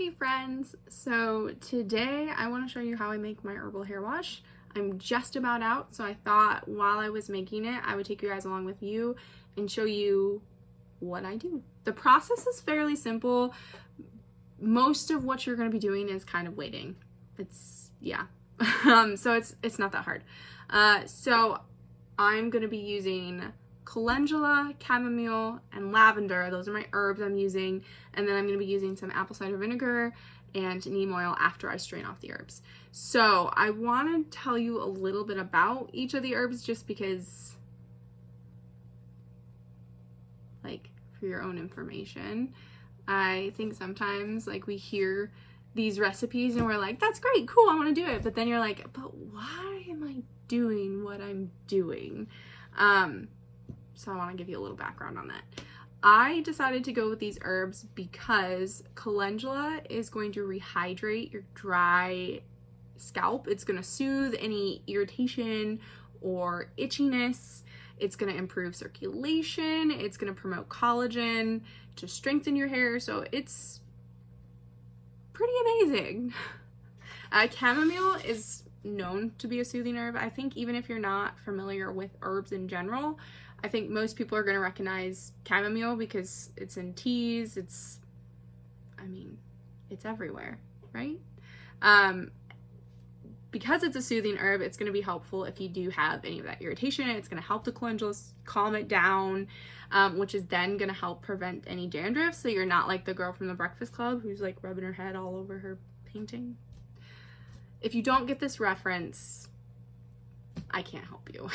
Hey friends, so today I want to show you how I make my herbal hair wash. I'm just about out, so I thought while I was making it, I would take you guys along with you and show you what I do. The process is fairly simple. Most of what you're going to be doing is kind of waiting. So it's not that hard. So I'm going to be using calendula, chamomile, and lavender. Those are my herbs I'm using. And then I'm going to be using some apple cider vinegar and neem oil after I strain off the herbs. So I want to tell you a little bit about each of the herbs just because, like, for your own information. I think sometimes, like, we hear these recipes and we're like, that's great, cool, I want to do it. But then you're like, but why am I doing what I'm doing? So I want to give you a little background on that. I decided to go with these herbs because calendula is going to rehydrate your dry scalp. It's going to soothe any irritation or itchiness. It's going to improve circulation. It's going to promote collagen to strengthen your hair. So it's pretty amazing. Chamomile is known to be a soothing herb. I think even if you're not familiar with herbs in general, I think most people are going to recognize chamomile because it's in teas. It's everywhere, right? Because it's a soothing herb, it's going to be helpful if you do have any of that irritation. It's going to help the calendula calm it down, which is then going to help prevent any dandruff. So you're not like the girl from the Breakfast Club who's like rubbing her head all over her painting. If you don't get this reference, I can't help you.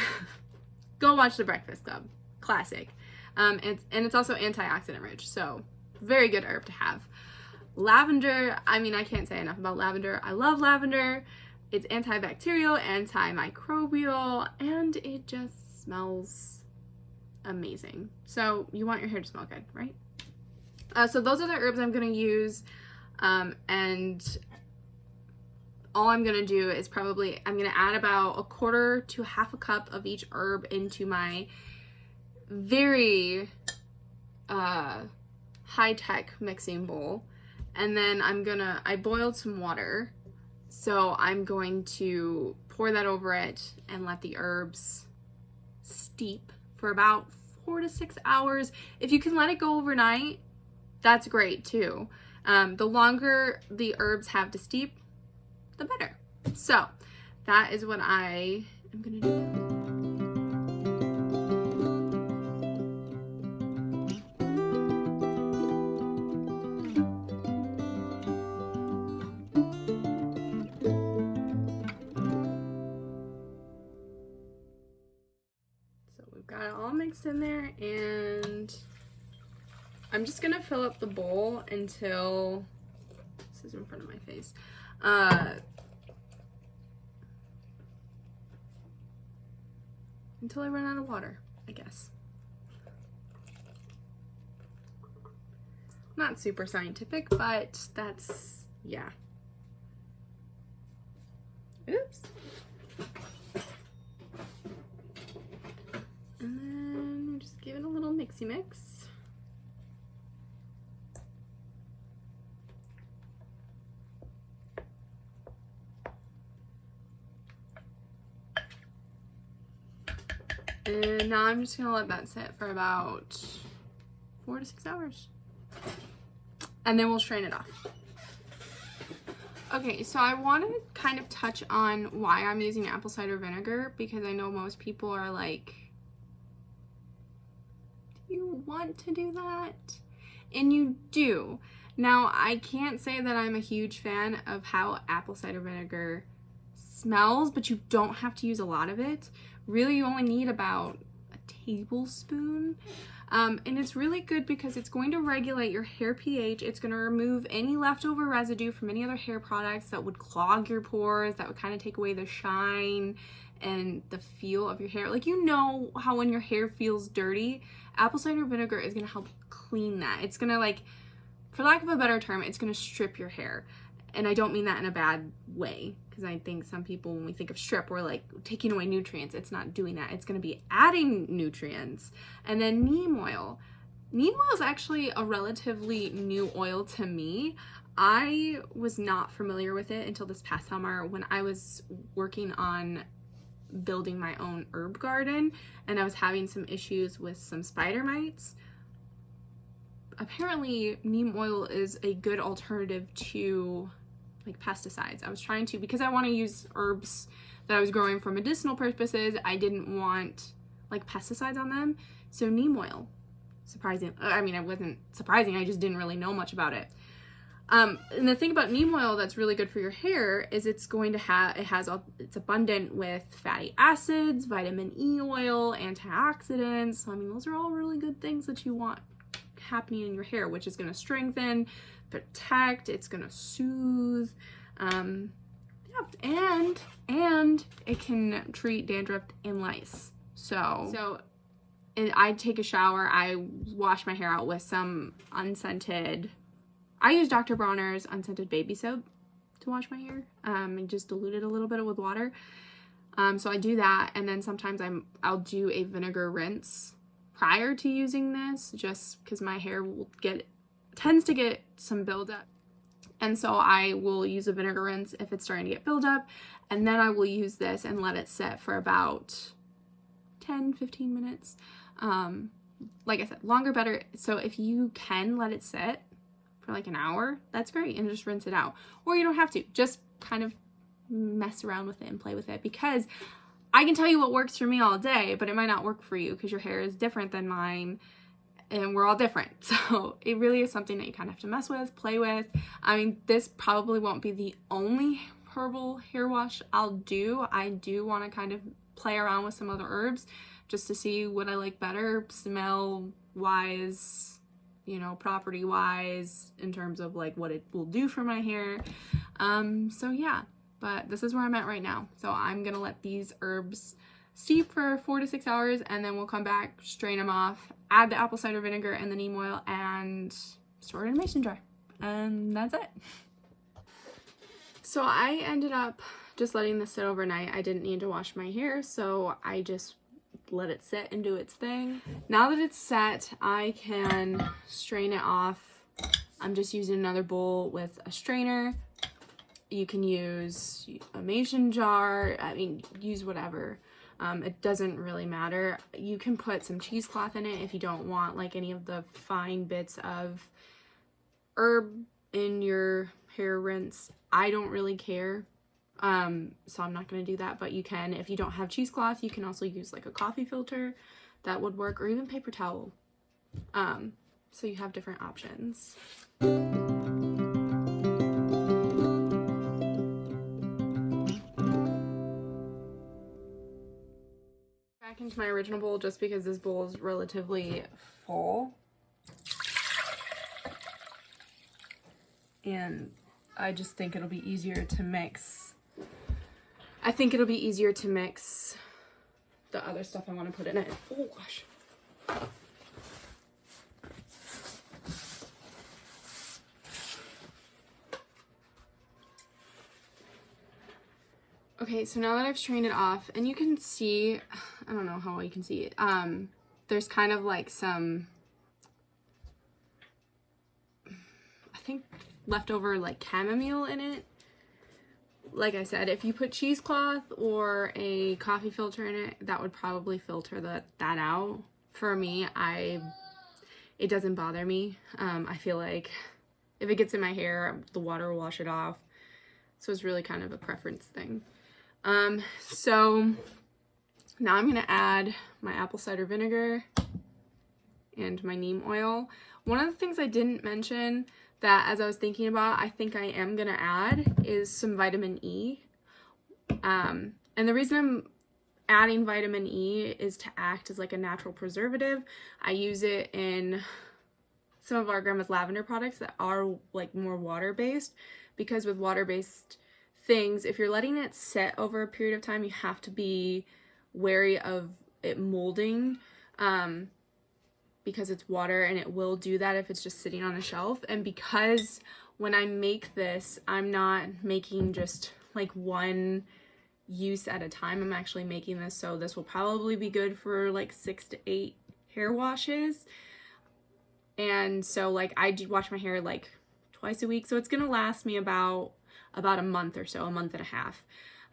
Go watch The Breakfast Club. Classic. And it's also antioxidant rich, so very good herb to have. Lavender, I can't say enough about lavender. I love lavender. It's antibacterial, antimicrobial, and it just smells amazing. So you want your hair to smell good, right? So those are the herbs I'm going to use, and all I'm going to do is I'm going to add about 1/4 to 1/2 cup of each herb into my very high-tech mixing bowl. And then I boiled some water. So I'm going to pour that over it and let the herbs steep for about 4 to 6 hours. If you can let it go overnight, that's great too. The longer the herbs have to steep, the better. So that is what I am gonna do now. So we've got it all mixed in there, and I'm just gonna fill up the bowl until this is in front of my face. Until I run out of water, I guess. Not super scientific, but that's, yeah. Oops. And then just give it a little mixy mix. And now I'm just going to let that sit for about 4 to 6 hours. And then we'll strain it off. Okay, so I want to kind of touch on why I'm using apple cider vinegar, because I know most people are like, do you want to do that? And you do. Now, I can't say that I'm a huge fan of how apple cider vinegar smells, but you don't have to use a lot of it. Really, you only need about a tablespoon. And it's really good because it's going to regulate your hair pH. It's going to remove any leftover residue from any other hair products that would clog your pores, that would kind of take away the shine and the feel of your hair. Like, you know how when your hair feels dirty, apple cider vinegar is going to help clean that. It's going to, like, for lack of a better term, it's going to strip your hair. And I don't mean that in a bad way, because I think some people, when we think of strip, we're like taking away nutrients. It's not doing that. It's going to be adding nutrients. And then neem oil. Neem oil is actually a relatively new oil to me. I was not familiar with it until this past summer when I was working on building my own herb garden and I was having some issues with some spider mites. Apparently neem oil is a good alternative to like pesticides. I was trying to, because I want to use herbs that I was growing for medicinal purposes, I didn't want like pesticides on them. So neem oil, surprising. I mean, it wasn't surprising, I just didn't really know much about it. And the thing about neem oil that's really good for your hair is it's going to have, it's abundant with fatty acids, vitamin E oil, antioxidants. So, I mean, those are all really good things that you want happening in your hair, which is going to strengthen, protect, it's going to soothe, yeah, and it can treat dandruff and lice. So I take a shower, I wash my hair out with some unscented, I use Dr. Bronners unscented baby soap to wash my hair, and just dilute it a little bit with water. So I do that, and then sometimes I'll do a vinegar rinse prior to using this, just because my hair will tends to get some buildup. And so I will use a vinegar rinse if it's starting to get buildup, and then I will use this and let it set for about 10-15 minutes. Like I said, longer better. So if you can let it sit for like an hour, that's great, and just rinse it out. Or you don't have to, just kind of mess around with it and play with it, because I can tell you what works for me all day, but it might not work for you because your hair is different than mine and we're all different. So it really is something that you kind of have to mess with, play with. I mean, this probably won't be the only herbal hair wash I'll do. I do want to kind of play around with some other herbs just to see what I like better, smell wise, you know, property wise, in terms of like what it will do for my hair. So yeah, but this is where I'm at right now. So I'm gonna let these herbs steep for 4 to 6 hours, and then we'll come back, strain them off, add the apple cider vinegar and the neem oil, and store it in a mason jar. And that's it. So I ended up just letting this sit overnight. I didn't need to wash my hair, so I just let it sit and do its thing. Now that it's set, I can strain it off. I'm just using another bowl with a strainer. You can use a mason jar. I mean, use whatever. It doesn't really matter. You can put some cheesecloth in it if you don't want like any of the fine bits of herb in your hair rinse. I don't really care. So I'm not going to do that, but you can. If you don't have cheesecloth, you can also use like a coffee filter. That would work, or even paper towel. So you have different options. Back into my original bowl, just because this bowl is relatively full. And I just think it'll be easier to mix. I think it'll be easier to mix the other stuff I want to put in it. Oh gosh. Okay, so now that I've strained it off, and you can see, I don't know how well you can see it, there's kind of like some, I think, leftover like chamomile in it. Like I said, if you put cheesecloth or a coffee filter in it, that would probably filter that out. For me, it doesn't bother me. I feel like if it gets in my hair, the water will wash it off. So it's really kind of a preference thing. So now I'm gonna add my apple cider vinegar and my neem oil. One of the things I didn't mention that as I was thinking about, I think I am gonna add is some vitamin E. And the reason I'm adding vitamin E is to act as like a natural preservative. I use it in some of our grandma's lavender products that are like more water-based, because with water-based things, if you're letting it sit over a period of time, you have to be wary of it molding, because it's water and it will do that if it's just sitting on a shelf. And because when I make this, I'm not making just like one use at a time. I'm actually making this so this will probably be good for like 6 to 8 hair washes. And so like I do wash my hair like twice a week. So it's gonna last me about a month or so, a month and a half.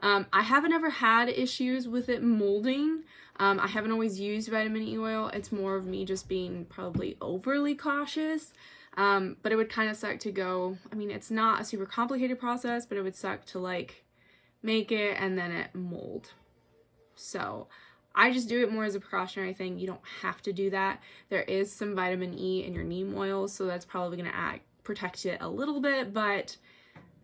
I haven't ever had issues with it molding. I haven't always used vitamin E oil. It's more of me just being probably overly cautious. But it would kind of suck to go, I mean, it's not a super complicated process, but it would suck to like make it and then it mold. So I just do it more as a precautionary thing. You don't have to do that. There is some vitamin E in your neem oil, so that's probably going to protect it a little bit, but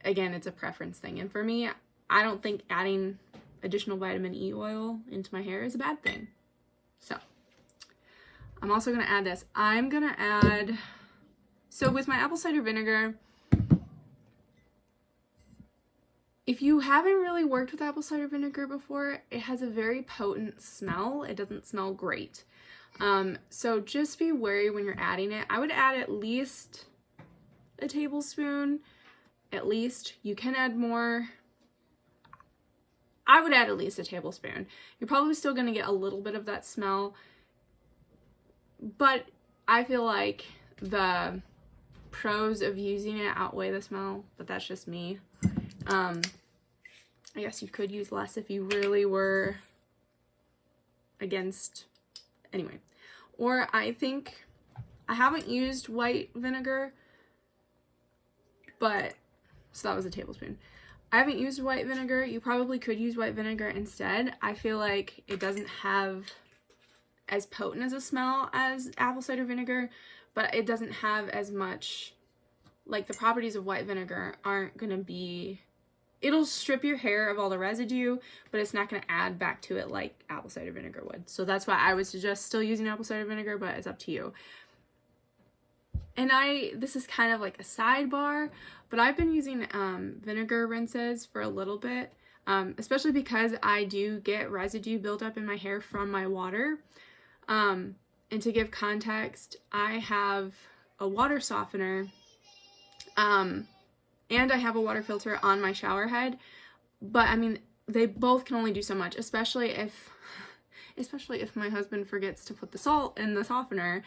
again, it's a preference thing. And for me, I don't think adding additional vitamin E oil into my hair is a bad thing. So I'm also going to add this. I'm going to add, so with my apple cider vinegar, if you haven't really worked with apple cider vinegar before, it has a very potent smell. It doesn't smell great. So just be wary when you're adding it. I would add at least a tablespoon. At least. You can add more. I would add at least a tablespoon. You're probably still going to get a little bit of that smell, but I feel like the pros of using it outweigh the smell, but that's just me. I guess you could use less if you really were against, anyway. Or I think, I haven't used white vinegar, but, so that was a tablespoon. I haven't used white vinegar. You probably could use white vinegar instead. I feel like it doesn't have as potent as a smell as apple cider vinegar, but it doesn't have as much, like the properties of white vinegar aren't going to be, it'll strip your hair of all the residue, but it's not going to add back to it like apple cider vinegar would. So that's why I would suggest still using apple cider vinegar, but it's up to you. And this is kind of like a sidebar, but I've been using vinegar rinses for a little bit, especially because I do get residue built up in my hair from my water. And to give context, I have a water softener, and I have a water filter on my shower head, but I mean, they both can only do so much, especially if my husband forgets to put the salt in the softener.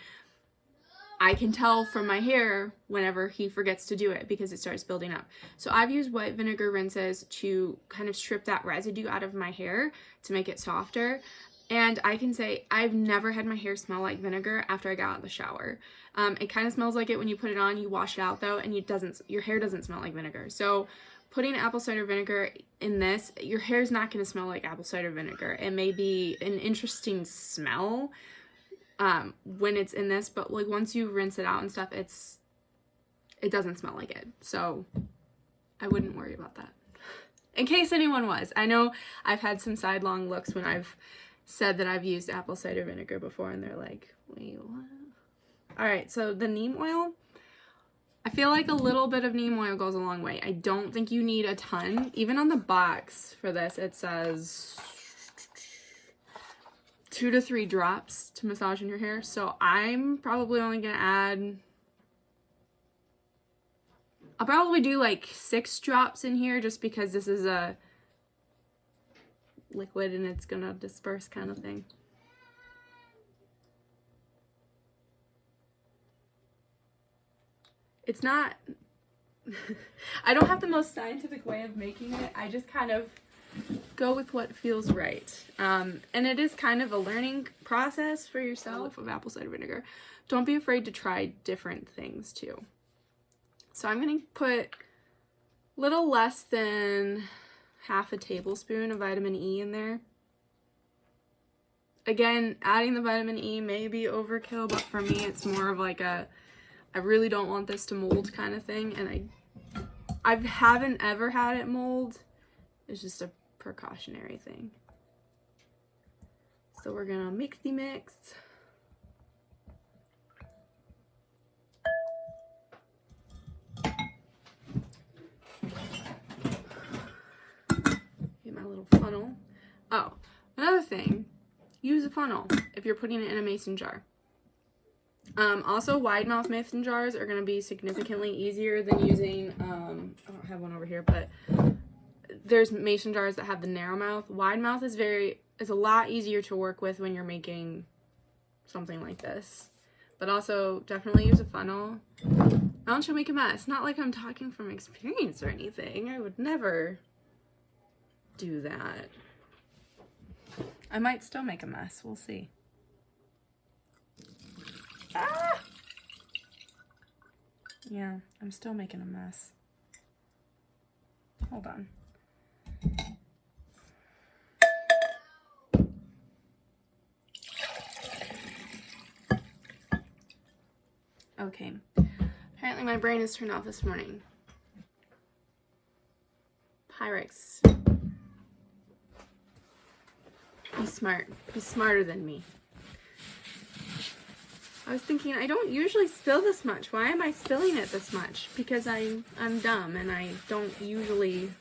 I can tell from my hair whenever he forgets to do it because it starts building up. So I've used white vinegar rinses to kind of strip that residue out of my hair to make it softer. And I can say I've never had my hair smell like vinegar after I got out of the shower. It kind of smells like it when you put it on, you wash it out though, and your hair doesn't smell like vinegar. So putting apple cider vinegar in this, your hair's not going to smell like apple cider vinegar. It may be an interesting smell when it's in this, but like once you rinse it out and stuff, it doesn't smell like it. So I wouldn't worry about that. In case anyone was. I know I've had some sidelong looks when I've said that I've used apple cider vinegar before and they're like, wait, what? Alright, so the neem oil, I feel like a little bit of neem oil goes a long way. I don't think you need a ton. Even on the box for this, it says 2 to 3 drops to massage in your hair. So I'm probably only going to add, I'll probably do like 6 drops in here just because this is a liquid and it's going to disperse kind of thing. It's not, I don't have the most scientific way of making it. I just kind of go with what feels right. And it is kind of a learning process for yourself of apple cider vinegar. Don't be afraid to try different things too. So I'm going to put a little less than half a tablespoon of vitamin E in there. Again, adding the vitamin E may be overkill, but for me it's more of like a, I really don't want this to mold kind of thing, and I haven't ever had it mold. It's just a precautionary thing. So we're gonna mixy mix. Get my little funnel. Oh, another thing, use a funnel if you're putting it in a mason jar. Also, wide mouth mason jars are going to be significantly easier than using, I don't have one over here, but there's mason jars that have the narrow mouth. Wide mouth is a lot easier to work with when you're making something like this. But also, definitely use a funnel. don't you make a mess. Not like I'm talking from experience or anything. I would never do that. I might still make a mess. We'll see. Ah! Yeah, I'm still making a mess. Hold on. Okay. Apparently my brain is turned off this morning. Pyrex. Be smart. Be smarter than me. I was thinking, I don't usually spill this much. Why am I spilling it this much? Because I'm dumb and I don't usually...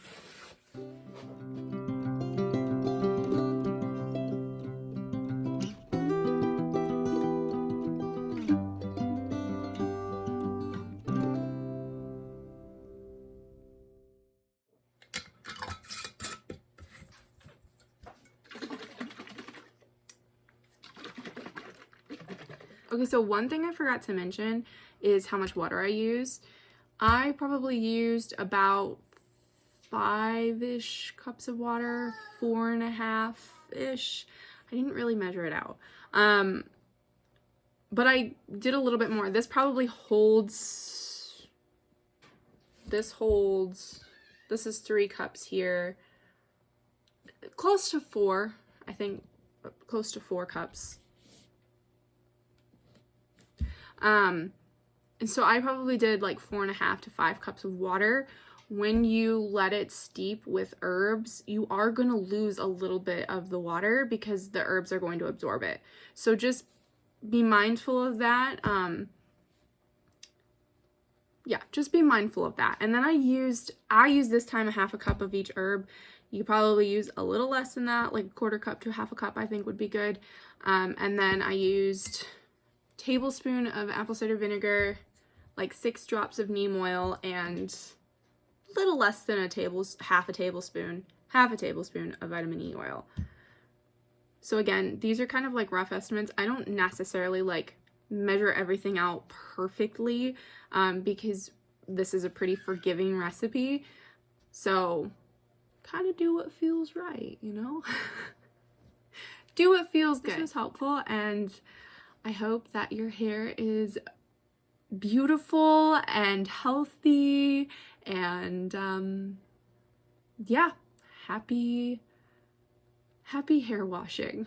Okay, so one thing I forgot to mention is how much water I use. I probably used about 5-ish cups of water, 4.5-ish. I didn't really measure it out. But I did a little bit more. This probably holds, this is 3 cups here. Close to 4, I think, close to 4 cups. And so I probably did like 4.5 to 5 cups of water. When you let it steep with herbs, you are going to lose a little bit of the water because the herbs are going to absorb it. So just be mindful of that. Yeah, just be mindful of that. And then I used this time 1/2 cup of each herb. You could probably use a little less than that, like 1/4 cup to 1/2 cup, I think would be good. And then I used tablespoon of apple cider vinegar, like 6 drops of neem oil, and a little less than half a tablespoon of vitamin E oil. So again, these are kind of like rough estimates. I don't necessarily like measure everything out perfectly because this is a pretty forgiving recipe. So kind of do what feels right, you know? Do what feels good. This was helpful, and I hope that your hair is beautiful and healthy and yeah, happy hair washing.